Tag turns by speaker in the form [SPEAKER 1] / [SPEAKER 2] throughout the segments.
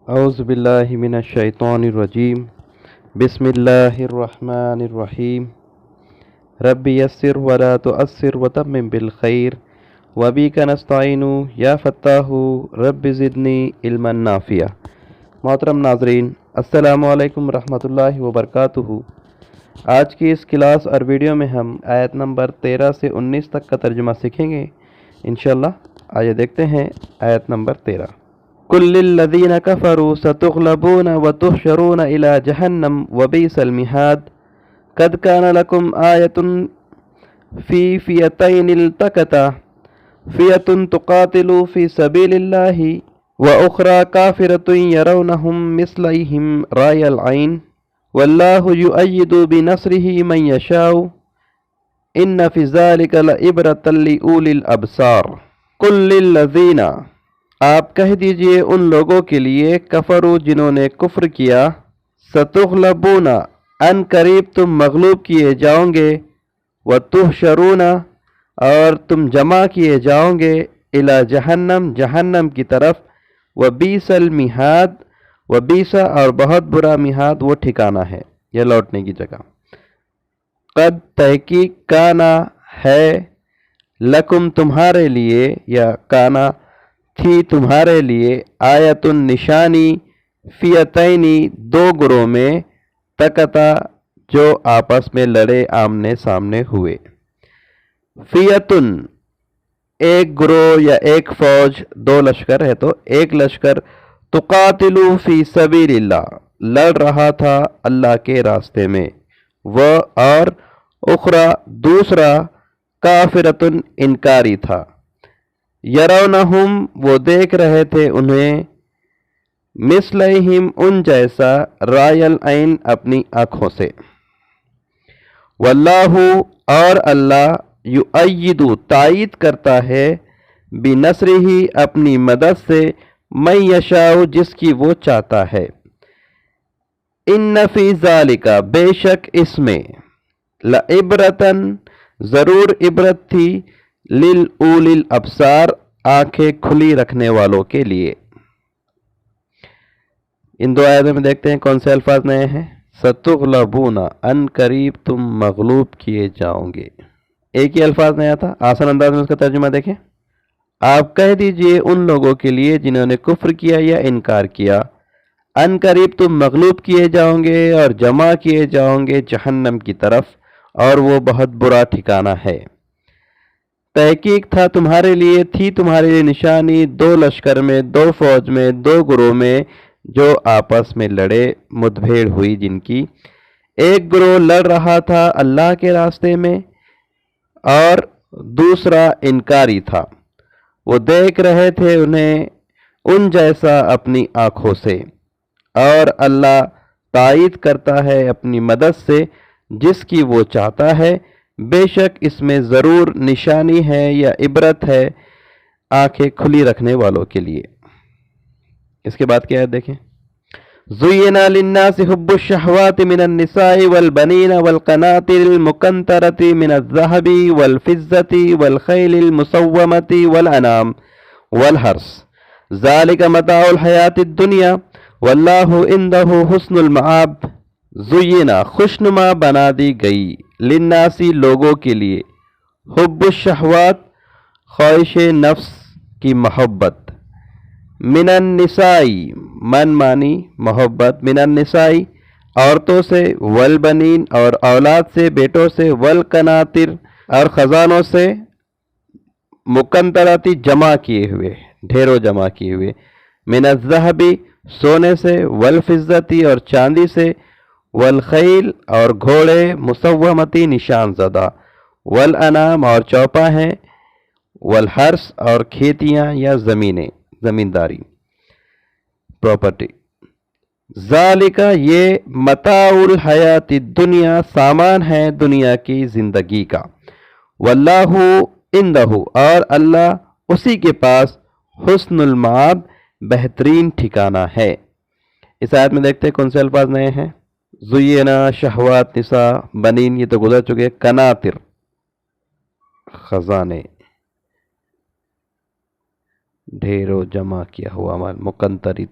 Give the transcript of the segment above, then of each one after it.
[SPEAKER 1] أعوذ بالله من الشيطان الرجيم. بسم الله الرحمن الرحيم. رب يسر ولا تؤثر وتمم بالخير وبك نستعين يا فتاح رب زدني علما نافعا. محترم ناظرین، السلام علیکم ورحمۃ اللہ وبرکاتہ. آج کی اس کلاس اور ویڈیو میں ہم آیت نمبر 13 سے 19 تک کا ترجمہ سیکھیں گے انشاءاللہ. آئیے دیکھتے ہیں آیت نمبر 13. قل للذین کفروا ستغلبون وتحشرون الی جہنم وبئس المہاد قد کان لکم آیۃ فی فئتین التقطا فئۃ تقاتل فی سبیل اللہ وأخرى كافرة يرونهم مثليهم رأي العين والله يؤيد بنصره من يشاء إن في ذلك لعبرة لأولي الأبصار. قل للذين، آپ کہہ دیجئے ان لوگوں کے لیے، کفروا جنہوں نے کفر کیا، ستغلبون ان قریب تم مغلوب کیے جاؤ گے، وتحشرون اور تم جمع کیے جاؤ گے، الی جہنم جہنم کی طرف، وبئس المہاد وبئس اور بہت برا مہاد وہ ٹھکانہ ہے یا لوٹنے کی جگہ. قد تحقیق کانا ہے، لکم تمہارے لیے، یا کانا تھی تمہارے لیے، آیت نشانی، فئتینی دو گروہ میں، تقطا جو آپس میں لڑے آمنے سامنے ہوئے. فئتن ایک گروہ یا ایک فوج، دو لشکر ہے تو ایک لشکر، تقاتلو فی سبیل اللہ لڑ رہا تھا اللہ کے راستے میں، وہ اور اخرى دوسرا، کافرتن انکاری تھا، یرونہم وہ دیکھ رہے تھے انہیں، مثلہم ان جیسا، رائے العین اپنی آنکھوں سے. واللہ اور اللہ، یؤید تائید کرتا ہے، بنصرہ اپنی مدد سے، من یشاء جس کی وہ چاہتا ہے. ان فی ذالک بے شک اس میں، لعبرتن ضرور عبرت تھی، للأولی الابصار آنکھیں کھلی رکھنے والوں کے لیے. ان دو آیتوں میں دیکھتے ہیں کون سے الفاظ نئے ہیں. ستغلبون ان قریب تم مغلوب کیے جاؤ گے، ایک ہی الفاظ نیا تھا. آسان انداز میں اس کا ترجمہ دیکھیں. آپ کہہ دیجئے ان لوگوں کے لیے جنہوں نے کفر کیا یا انکار کیا، ان قریب تم مغلوب کیے جاؤ گے اور جمع کیے جاؤ گے جہنم کی طرف، اور وہ بہت برا ٹھکانہ ہے. تحقیق تھا تمہارے لیے، تھی تمہارے لیے نشانی، دو لشکر میں، دو فوج میں، دو گروہ میں جو آپس میں لڑے، مدبھیڑ ہوئی جن کی. ایک گروہ لڑ رہا تھا اللہ کے راستے میں اور دوسرا انکاری تھا، وہ دیکھ رہے تھے انہیں ان جیسا اپنی آنکھوں سے. اور اللہ تائید کرتا ہے اپنی مدد سے جس کی وہ چاہتا ہے. بے شک اس میں ضرور نشانی ہے یا عبرت ہے آنکھیں کھلی رکھنے والوں کے لیے. اس کے بعد کیا ہے دیکھیں. زُيِّنَ لِلنَّاسِ حُبُّ الشَّهَوَاتِ مِنَ النِّسَاءِ وَالْبَنِينَ وَالْقَنَاطِيرِ الْمُقَنطَرَةِ مِنَ الذَّهَبِ وَالْفِضَّةِ وَالْخَيْلِ الْمُسَوَّمَةِ وَالْأَنْعَامِ وَالْحَرْثِ ذَلِكَ مَتَاعُ الْحَيَاةِ الدُّنْيَا وَاللَّهُ عِندَهُ حُسْنُ الْمَآبِ. زُيِّنَ خوشنما بنا دی گئی، للناسی لوگوں کے لیے، حب الشہوات خواہش نفس کی محبت، من النساء من مانی محبت، من النساء عورتوں سے، والبنین اور اولاد سے، بیٹوں سے، والقناطر اور خزانوں سے، مقنطراتی جمع کیے ہوئے، ڈھیروں جمع کیے ہوئے، من الذہب سونے سے، والفضتی اور چاندی سے، والخیل اور گھوڑے، مسومتی نشان زدہ، والانام اور چوپا ہیں، والحرث اور کھیتیاں یا زمینیں، زمینداری، پراپرٹی. ذالک یہ، متاع الحیات الدنیا سامان ہے دنیا کی زندگی کا، واللہ عندہ اور اللہ اسی کے پاس، حسن المآب بہترین ٹھکانہ ہے. اس آیت میں دیکھتے ہیں کون سے الفاظ نئے ہیں. زینا شہوات نساء، بنین یہ تو گزر چکے، قناطر خزانے، ڈھیروں جمع کیا ہوا مال، مقنطرت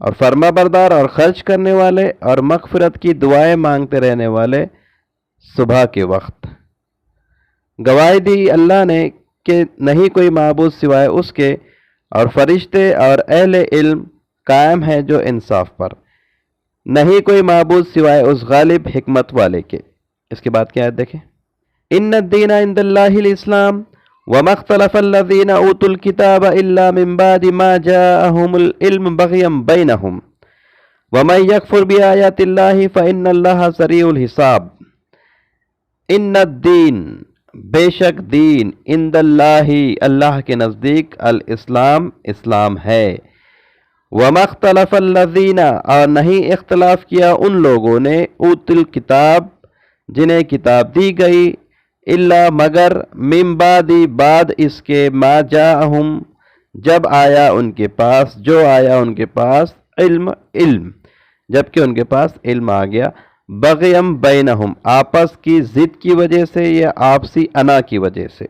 [SPEAKER 1] اور فرما بردار اور خرچ کرنے والے اور مغفرت کی دعائیں مانگتے رہنے والے صبح کے وقت۔ گواہی دی اللہ نے کہ نہیں کوئی معبود سوائے اس کے، اور فرشتے اور اہل علم قائم ہیں جو انصاف پر، نہیں کوئی معبود سوائے اس غالب حکمت والے کے۔ اس کے بعد کیا ہے دیکھیں، ان الدین عند اللہ الاسلام وما اختلف الذین اوتوا الکتاب الا من بعد ما جاءهم العلم بغیا بینہم ومن یکفر بآیات اللہ فإن اللہ سریع الحساب۔ ان الدین، بے شک دین، عند اللہ، اللہ کے نزدیک، الاسلام، اسلام ہے۔ وما اختلف الذین، اور نہیں اختلاف کیا ان لوگوں نے، اوت الکتاب، جنہیں کتاب دی گئی، الا مگر، من بعد، بعد اس کے، ما جاءہم، جب آیا ان کے پاس، جو آیا ان کے پاس، علم، جبکہ ان کے پاس علم آ گیا، بغیم بینہم، آپس کی ضد کی وجہ سے یا آپسی انا کی وجہ سے۔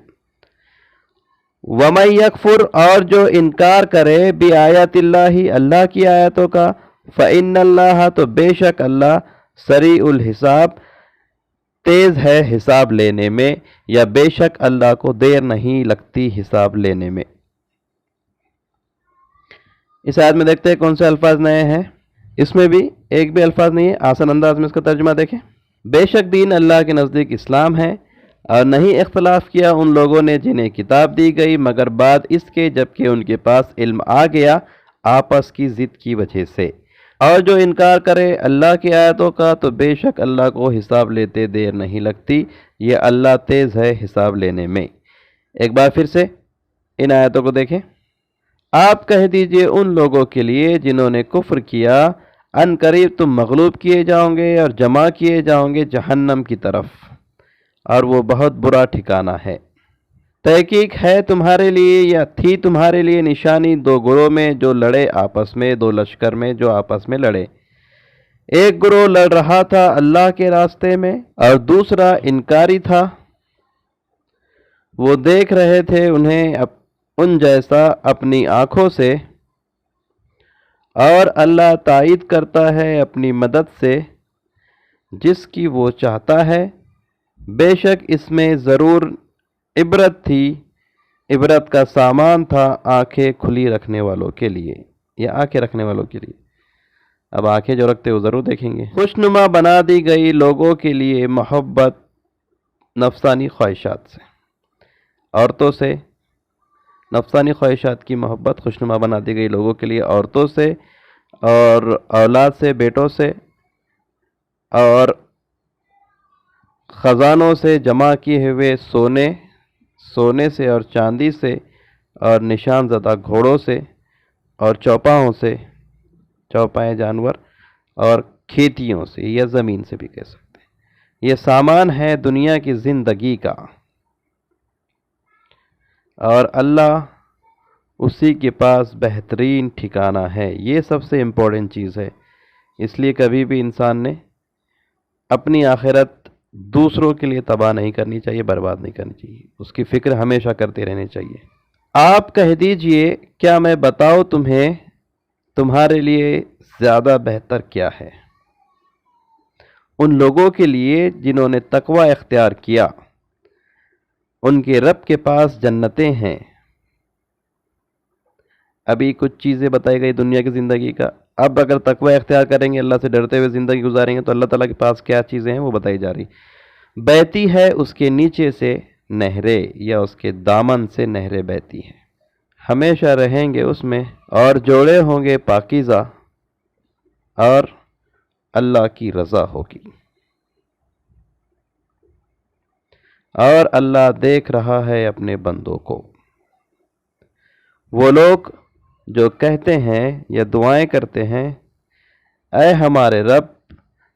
[SPEAKER 1] وَمَن یکفر، اور جو انکار کرے، بآیات اللہ، اللہ کی آیتوں کا، فإن اللہ، تو بے شک اللہ، سریع الحساب، تیز ہے حساب لینے میں، یا بے شک اللہ کو دیر نہیں لگتی حساب لینے میں۔ اس آیت میں دیکھتے ہیں کون سے الفاظ نئے ہیں۔ اس میں بھی ایک بھی الفاظ نہیں ہے، آسان انداز میں اس کا ترجمہ دیکھیں۔ بے شک دین اللہ کے نزدیک اسلام ہے، اور نہیں اختلاف کیا ان لوگوں نے جنہیں کتاب دی گئی، مگر بعد اس کے جبکہ ان کے پاس علم آ گیا، آپس کی ضد کی وجہ سے۔ اور جو انکار کرے اللہ کی آیتوں کا، تو بے شک اللہ کو حساب لیتے دیر نہیں لگتی، یہ اللہ تیز ہے حساب لینے میں۔ ایک بار پھر سے ان آیتوں کو دیکھیں۔ آپ کہہ دیجئے ان لوگوں کے لیے جنہوں نے کفر کیا، ان قریب تم مغلوب کیے جاؤ گے اور جمع کیے جاؤ گے جہنم کی طرف، اور وہ بہت برا ٹھکانہ ہے۔ تحقیق ہے تمہارے لیے، یا تھی تمہارے لیے نشانی دو گروہ میں جو لڑے آپس میں، دو لشکر میں جو آپس میں لڑے۔ ایک گروہ لڑ رہا تھا اللہ کے راستے میں، اور دوسرا انکاری تھا۔ وہ دیکھ رہے تھے انہیں ان جیسا اپنی آنکھوں سے، اور اللہ تائید کرتا ہے اپنی مدد سے جس کی وہ چاہتا ہے۔ بے شک اس میں ضرور عبرت تھی، عبرت کا سامان تھا آنکھیں کھلی رکھنے والوں کے لیے، یا آنکھیں رکھنے والوں کے لیے۔ اب آنکھیں جو رکھتے وہ ضرور دیکھیں گے۔ خوشنما بنا دی گئی لوگوں کے لیے محبت نفسانی خواہشات سے، عورتوں سے، نفسانی خواہشات کی محبت خوشنما بنا دی گئی لوگوں کے لیے عورتوں سے، اور اولاد سے، بیٹوں سے، اور خزانوں سے جمع کیے ہوئے سونے سے اور چاندی سے، اور نشان زدہ گھوڑوں سے، اور چوپاہوں سے، چوپائے جانور، اور کھیتیوں سے، یا زمین سے بھی کہہ سکتے ہیں۔ یہ سامان ہے دنیا کی زندگی کا، اور اللہ اسی کے پاس بہترین ٹھکانہ ہے۔ یہ سب سے امپورٹنٹ چیز ہے، اس لیے کبھی بھی انسان نے اپنی آخرت دوسروں کے لیے تباہ نہیں کرنی چاہیے، برباد نہیں کرنی چاہیے، اس کی فکر ہمیشہ کرتے رہنے چاہیے۔ آپ کہہ دیجئے کیا میں بتاؤں تمہیں تمہارے لیے زیادہ بہتر کیا ہے؟ ان لوگوں کے لیے جنہوں نے تقوی اختیار کیا، ان کے رب کے پاس جنتیں ہیں۔ ابھی کچھ چیزیں بتائی گئی دنیا کی زندگی کا، اب اگر تقوی اختیار کریں گے، اللہ سے ڈرتے ہوئے زندگی گزاریں گے، تو اللہ تعالیٰ کے پاس کیا چیزیں ہیں وہ بتائی جا رہی۔ بہتی ہے اس کے نیچے سے نہریں، یا اس کے دامن سے نہریں بہتی ہیں، ہمیشہ رہیں گے اس میں، اور جوڑے ہوں گے پاکیزہ، اور اللہ کی رضا ہوگی، اور اللہ دیکھ رہا ہے اپنے بندوں کو۔ وہ لوگ جو کہتے ہیں یا دعائیں کرتے ہیں، اے ہمارے رب،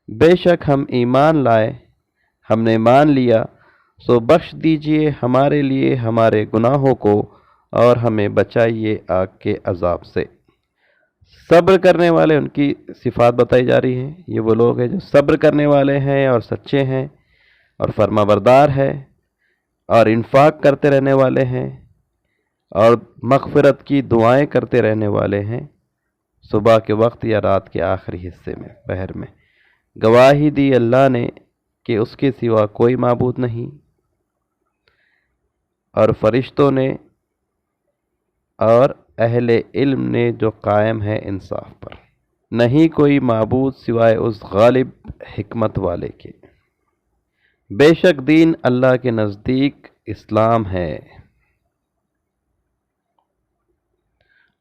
[SPEAKER 1] بے شک ہم ایمان لائے، ہم نے مان لیا، سو بخش دیجئے ہمارے لیے ہمارے گناہوں کو، اور ہمیں بچائیے آگ کے عذاب سے۔ صبر کرنے والے، ان کی صفات بتائی جا رہی ہیں۔ یہ وہ لوگ ہیں جو صبر کرنے والے ہیں اور سچے ہیں، اور فرما بردار ہے، اور انفاق کرتے رہنے والے ہیں، اور مغفرت کی دعائیں کرتے رہنے والے ہیں، صبح کے وقت یا رات کے آخری حصے میں، پہر میں۔ گواہی دی اللہ نے کہ اس کے سوا کوئی معبود نہیں، اور فرشتوں نے اور اہل علم نے جو قائم ہے انصاف پر، نہیں کوئی معبود سوائے اس غالب حکمت والے کے۔ بے شک دین اللہ کے نزدیک اسلام ہے،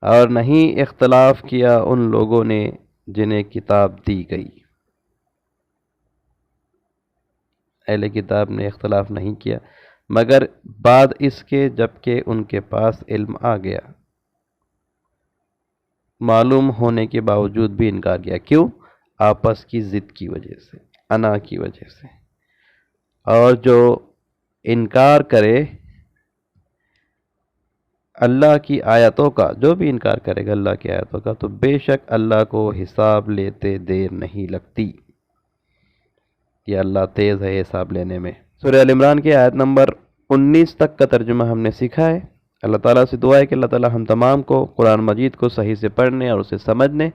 [SPEAKER 1] اور نہیں اختلاف کیا ان لوگوں نے جنہیں کتاب دی گئی۔ اہل کتاب نے اختلاف نہیں کیا مگر بعد اس کے جبکہ ان کے پاس علم آ گیا، معلوم ہونے کے باوجود بھی انکار کیا۔ کیوں؟ آپس کی ضد کی وجہ سے، انا کی وجہ سے۔ اور جو انکار کرے اللہ کی آیتوں کا، جو بھی انکار کرے گا اللہ کی آیتوں کا، تو بے شک اللہ کو حساب لیتے دیر نہیں لگتی۔ یہ اللہ تیز ہے حساب لینے میں۔ سورہ ال عمران کی آیت نمبر 19 تک کا ترجمہ ہم نے سیکھا ہے۔ اللہ تعالیٰ سے دعا ہے کہ اللہ تعالیٰ ہم تمام کو قرآن مجید کو صحیح سے پڑھنے اور اسے سمجھنے،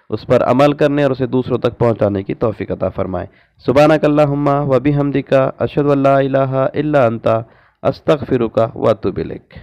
[SPEAKER 1] اس پر عمل کرنے اور اسے دوسروں تک پہنچانے کی توفیق عطا فرمائے۔ سبحانک اللہم و بحمدک، اشہد ان لا الہ الا انت، استغفرک و اتوب الیک۔